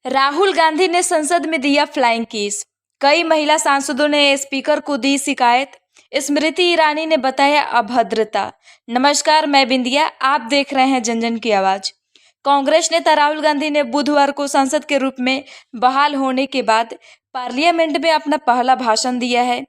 राहुल गांधी ने संसद में दिया फ्लाइंग किस। कई महिला सांसदों ने स्पीकर को दी शिकायत। स्मृति ईरानी ने बताया अभद्रता। नमस्कार, मैं बिंदिया, आप देख रहे हैं जन जन की आवाज। कांग्रेस नेता राहुल गांधी ने बुधवार को संसद के रूप में बहाल होने के बाद पार्लियामेंट में अपना पहला भाषण दिया है।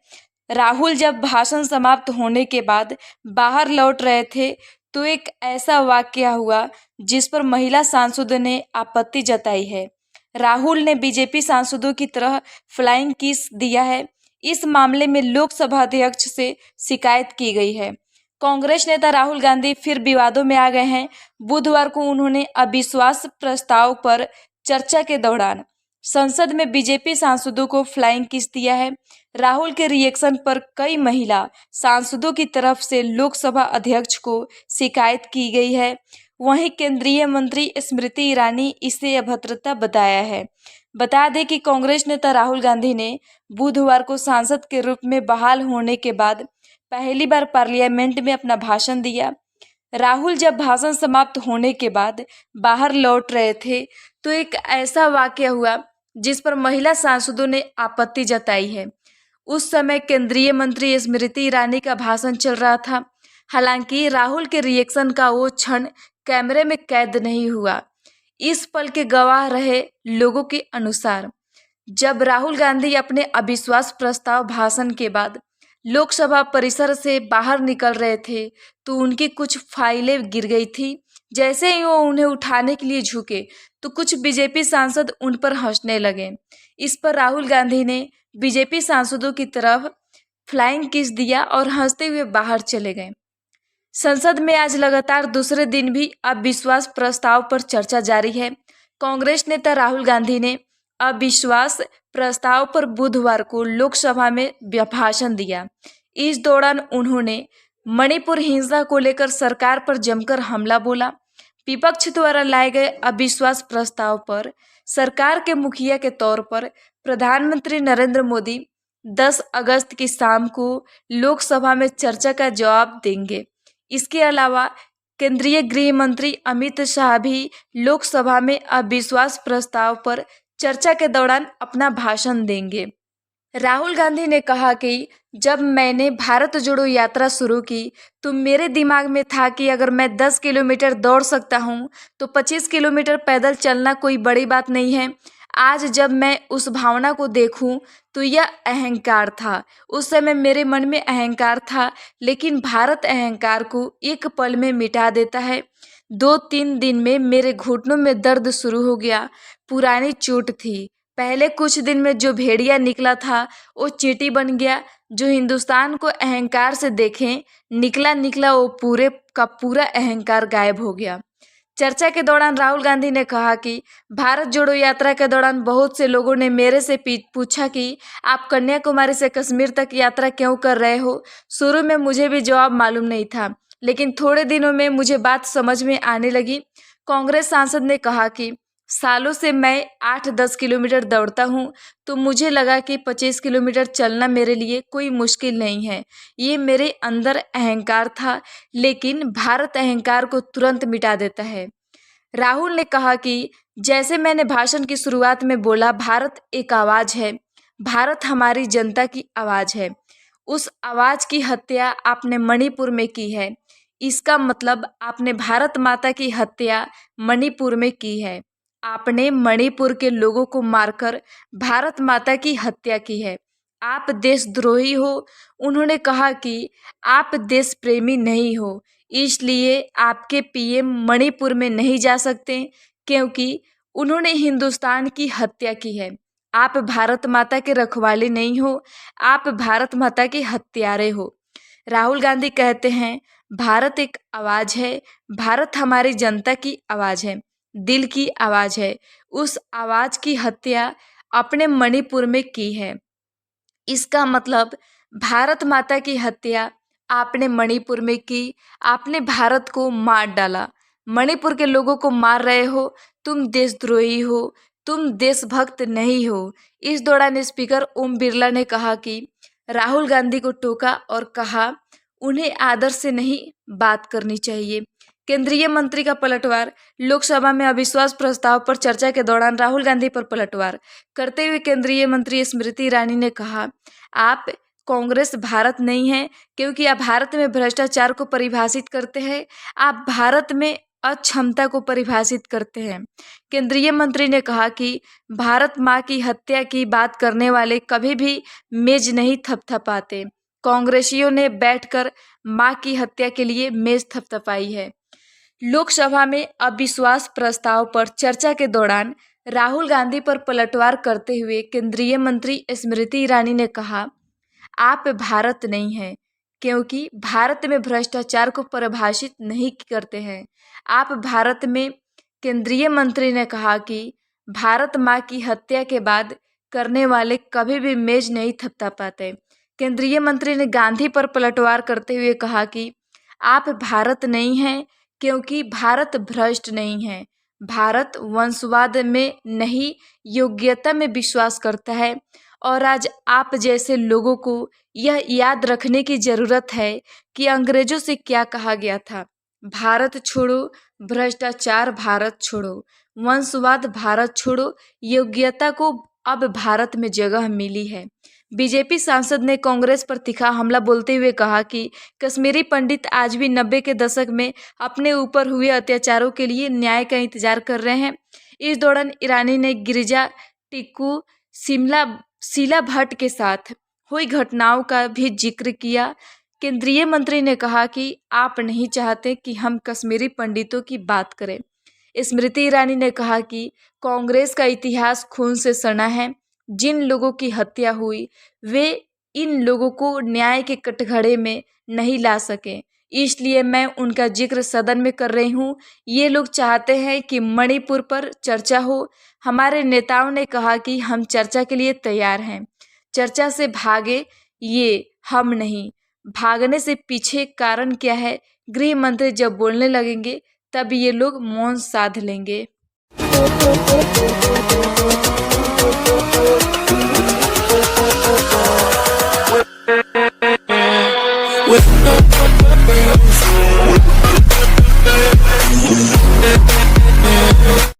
राहुल जब भाषण समाप्त होने के बाद बाहर लौट रहे थे तो एक ऐसा वाकया हुआ जिस पर महिला सांसदों ने आपत्ति जताई है। राहुल ने बीजेपी सांसदों की तरह फ्लाइंग किस दिया है। इस मामले में लोकसभा अध्यक्ष से शिकायत की गई है। कांग्रेस नेता राहुल गांधी फिर विवादों में आ गए हैं। बुधवार को उन्होंने अविश्वास प्रस्ताव पर चर्चा के दौरान संसद में बीजेपी सांसदों को फ्लाइंग किस दिया है। राहुल के रिएक्शन पर कई महिला सांसदों की तरफ से लोकसभा अध्यक्ष को शिकायत की गई है। वहीं केंद्रीय मंत्री स्मृति ईरानी इसे अभद्रता बताया है। बता दें कि कांग्रेस नेता राहुल गांधी ने बुधवार को सांसद के रूप में बहाल होने के बाद पहली बार पार्लियामेंट में अपना भाषण दिया। राहुल जब भाषण समाप्त होने के बाद बाहर लौट रहे थे तो एक ऐसा वाकया हुआ जिस पर महिला सांसदों ने आपत्ति जताई है। उस समय केंद्रीय मंत्री स्मृति ईरानी का भाषण चल रहा था। हालांकि राहुल के रिएक्शन का वो क्षण कैमरे में कैद नहीं हुआ। इस पल के गवाह रहे लोगों के अनुसार जब राहुल गांधी अपने अविश्वास प्रस्ताव भाषण के बाद लोकसभा परिसर से बाहर निकल रहे थे तो उनकी कुछ फाइलें गिर गई थी। जैसे ही वो उन्हें उठाने के लिए झुके तो कुछ बीजेपी सांसद उन पर हंसने लगे। इस पर राहुल गांधी ने बीजेपी सांसदों की तरफ फ्लाइंग किस दिया और हंसते हुए बाहर चले गए। संसद में आज लगातार दूसरे दिन भी अविश्वास प्रस्ताव पर चर्चा जारी है। कांग्रेस नेता राहुल गांधी ने अविश्वास प्रस्ताव पर बुधवार को लोकसभा में भाषण दिया। इस दौरान उन्होंने मणिपुर हिंसा को लेकर सरकार पर जमकर हमला बोला। विपक्ष द्वारा लाए गए अविश्वास प्रस्ताव पर सरकार के मुखिया के तौर पर प्रधानमंत्री नरेंद्र मोदी 10 अगस्त की शाम को लोकसभा में चर्चा का जवाब देंगे। इसके अलावा केंद्रीय गृह मंत्री अमित शाह भी लोकसभा में अविश्वास प्रस्ताव पर चर्चा के दौरान अपना भाषण देंगे। राहुल गांधी ने कहा कि जब मैंने भारत जोड़ो यात्रा शुरू की तो मेरे दिमाग में था कि अगर मैं 10 किलोमीटर दौड़ सकता हूं तो 25 किलोमीटर पैदल चलना कोई बड़ी बात नहीं है। आज जब मैं उस भावना को देखूं तो यह अहंकार था। उस समय मेरे मन में अहंकार था, लेकिन भारत अहंकार को एक पल में मिटा देता है। 2-3 दिन में मेरे घुटनों में दर्द शुरू हो गया। पुरानी चोट थी। पहले कुछ दिन में जो भेड़िया निकला था वो चींटी बन गया। जो हिंदुस्तान को अहंकार से देखें निकला वो पूरे का पूरा अहंकार गायब हो गया। चर्चा के दौरान राहुल गांधी ने कहा कि भारत जोड़ो यात्रा के दौरान बहुत से लोगों ने मेरे से पूछा कि आप कन्याकुमारी से कश्मीर तक यात्रा क्यों कर रहे हो। शुरू में मुझे भी जवाब मालूम नहीं था, लेकिन थोड़े दिनों में मुझे बात समझ में आने लगी। कांग्रेस सांसद ने कहा कि सालों से मैं 8-10 किलोमीटर दौड़ता हूँ तो मुझे लगा कि 25 किलोमीटर चलना मेरे लिए कोई मुश्किल नहीं है। ये मेरे अंदर अहंकार था, लेकिन भारत अहंकार को तुरंत मिटा देता है। राहुल ने कहा कि जैसे मैंने भाषण की शुरुआत में बोला, भारत एक आवाज़ है। भारत हमारी जनता की आवाज़ है। उस आवाज़ की हत्या आपने मणिपुर में की है। इसका मतलब आपने भारत माता की हत्या मणिपुर में की है। आपने मणिपुर के लोगों को मारकर भारत माता की हत्या की है। आप देशद्रोही हो। उन्होंने कहा कि आप देश प्रेमी नहीं हो, इसलिए आपके पीएम मणिपुर में नहीं जा सकते क्योंकि उन्होंने हिंदुस्तान की हत्या की है। आप भारत माता के रखवाले नहीं हो, आप भारत माता के हत्यारे हो। राहुल गांधी कहते हैं भारत एक आवाज़ है। भारत हमारी जनता की आवाज़ है, दिल की आवाज़ है। उस आवाज़ की हत्या अपने मणिपुर में की है। इसका मतलब भारत माता की हत्या आपने मणिपुर में की। आपने भारत को मार डाला। मणिपुर के लोगों को मार रहे हो। तुम देशद्रोही हो, तुम देशभक्त नहीं हो। इस दौरान स्पीकर ओम बिरला ने कहा कि राहुल गांधी को टोका और कहा उन्हें आदर से नहीं बात करनी चाहिए। केंद्रीय मंत्री का पलटवार। लोकसभा में अविश्वास प्रस्ताव पर चर्चा के दौरान राहुल गांधी पर पलटवार करते हुए केंद्रीय मंत्री स्मृति ईरानी ने कहा, आप कांग्रेस भारत नहीं है, क्योंकि आप भारत में भ्रष्टाचार को परिभाषित करते हैं। आप भारत में अक्षमता को परिभाषित करते हैं। केंद्रीय मंत्री ने कहा कि भारत मां की हत्या की बात करने वाले कभी भी मेज नहीं थपथपाते। कांग्रेसियों ने बैठकर मां की हत्या के लिए मेज थपथपाई है। लोकसभा में अविश्वास प्रस्ताव पर चर्चा के दौरान राहुल गांधी पर पलटवार करते हुए केंद्रीय मंत्री स्मृति ईरानी ने कहा, आप भारत नहीं हैं, क्योंकि भारत में भ्रष्टाचार को परिभाषित नहीं करते हैं। आप भारत में केंद्रीय मंत्री ने कहा कि भारत मां की हत्या के बाद करने वाले कभी भी मेज नहीं थपथपाते। केंद्रीय मंत्री ने गांधी पर पलटवार करते हुए कहा कि आप भारत नहीं हैं, क्योंकि भारत भ्रष्ट नहीं है। भारत वंशवाद में नहीं, योग्यता में विश्वास करता है। और आज आप जैसे लोगों को यह याद रखने की जरूरत है कि अंग्रेजों से क्या कहा गया था, भारत छोड़ो, भ्रष्टाचार भारत छोड़ो, वंशवाद भारत छोड़ो। योग्यता को अब भारत में जगह मिली है। बीजेपी सांसद ने कांग्रेस पर तीखा हमला बोलते हुए कहा कि कश्मीरी पंडित आज भी 90 के दशक में अपने ऊपर हुए अत्याचारों के लिए न्याय का इंतजार कर रहे हैं। इस दौरान ईरानी ने गिरिजा टिक्कू शीला भट्ट के साथ हुई घटनाओं का भी जिक्र किया। केंद्रीय मंत्री ने कहा कि आप नहीं चाहते कि हम कश्मीरी पंडितों की बात करें। स्मृति ईरानी ने कहा कि कांग्रेस का इतिहास खून से सना है। जिन लोगों की हत्या हुई वे इन लोगों को न्याय के कटघरे में नहीं ला सके, इसलिए मैं उनका जिक्र सदन में कर रही हूँ। ये लोग चाहते हैं कि मणिपुर पर चर्चा हो। हमारे नेताओं ने कहा कि हम चर्चा के लिए तैयार हैं। चर्चा से भागे ये हम नहीं। भागने से पीछे कारण क्या है? गृह मंत्री जब बोलने लगेंगे तब ये लोग मौन साध लेंगे।